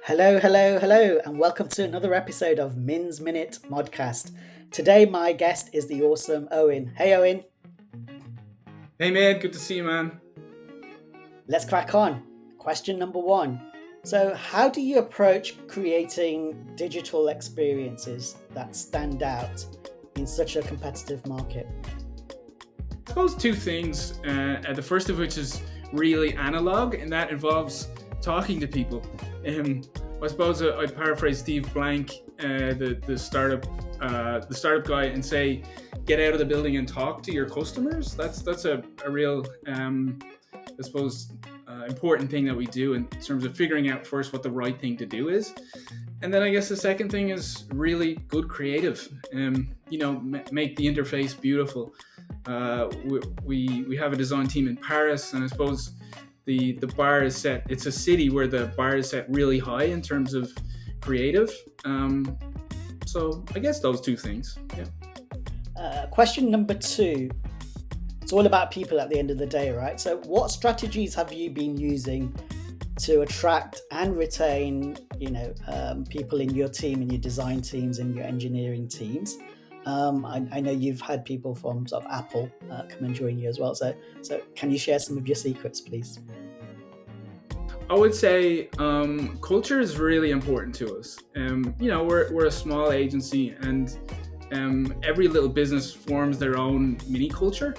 Hello, hello, hello, and welcome to another episode of Min's Minute Modcast. Today, my guest is the awesome Owen. Hey, Owen, Hey man, good to see you, man. let's crack on. Question number one. So, how do you approach creating digital experiences that stand out in such a competitive market? I suppose two things. The first of which is really analog, and that involves talking to people. Um, I suppose I'd paraphrase Steve Blank, the startup guy, and say, get out of the building and talk to your customers. That's a real, I suppose, important thing that we do in terms of figuring out first what the right thing to do is. And then I guess the second thing is really good creative. Make the interface beautiful. We have a design team in Paris, and I suppose the bar is set. It's a city where the bar is set really high in terms of creative. So I guess those two things. Yeah. Question number two. It's all about people at the end of the day, right? So, what strategies have you been using to attract and retain, people in your team, in your design teams, in your engineering teams? I know you've had people from sort of Apple come and join you as well. So can you share some of your secrets, please? I would say culture is really important to us. We're a small agency, and every little business forms their own mini culture.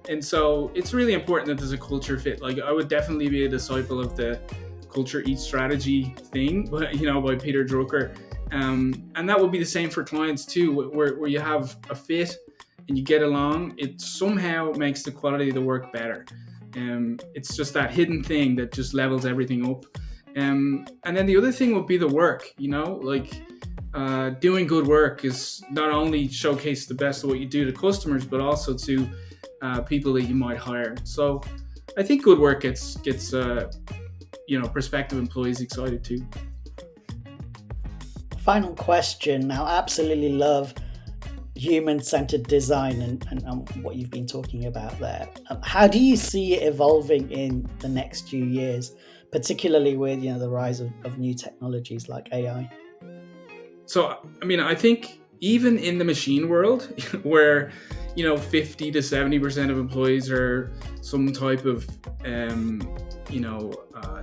And so it's really important that there's a culture fit. Like, I would definitely be a disciple of the culture eats strategy thing, by Peter Drucker. And that would be the same for clients too, where you have a fit and you get along. It somehow makes the quality of the work better. It's just that hidden thing that just levels everything up. And then the other thing would be the work. Doing good work is not only showcase the best of what you do to customers, but also to people that you might hire. So I think good work gets prospective employees excited too. Final question. Now, I absolutely love human-centered design and what you've been talking about there. How do you see it evolving in the next few years, particularly with the rise of new technologies like AI? So, I think even in the machine world, where 50 to 70% of employees are some type of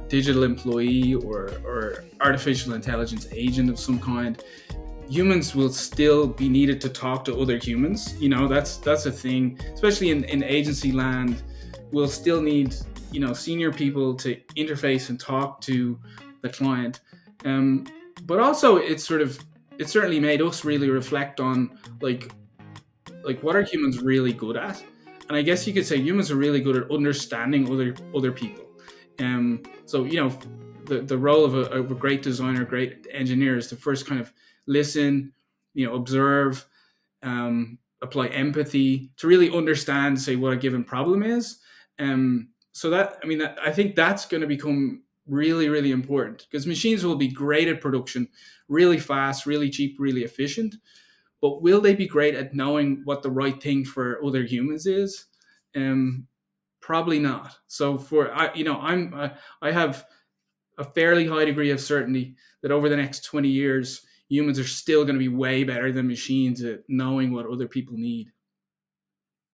digital employee or artificial intelligence agent of some kind, humans will still be needed to talk to other humans. That's a thing, especially in agency land. We'll still need senior people to interface and talk to the client. But also it certainly made us really reflect on like what are humans really good at. And I guess you could say humans are really good at understanding other people. The role of a great designer, great engineer, is to first kind of listen, observe, apply empathy to really understand, say, what a given problem is. I think that's going to become really, really important, because machines will be great at production, really fast, really cheap, really efficient. But will they be great at knowing what the right thing for other humans is? Probably not. So I have a fairly high degree of certainty that over the next 20 years, humans are still going to be way better than machines at knowing what other people need.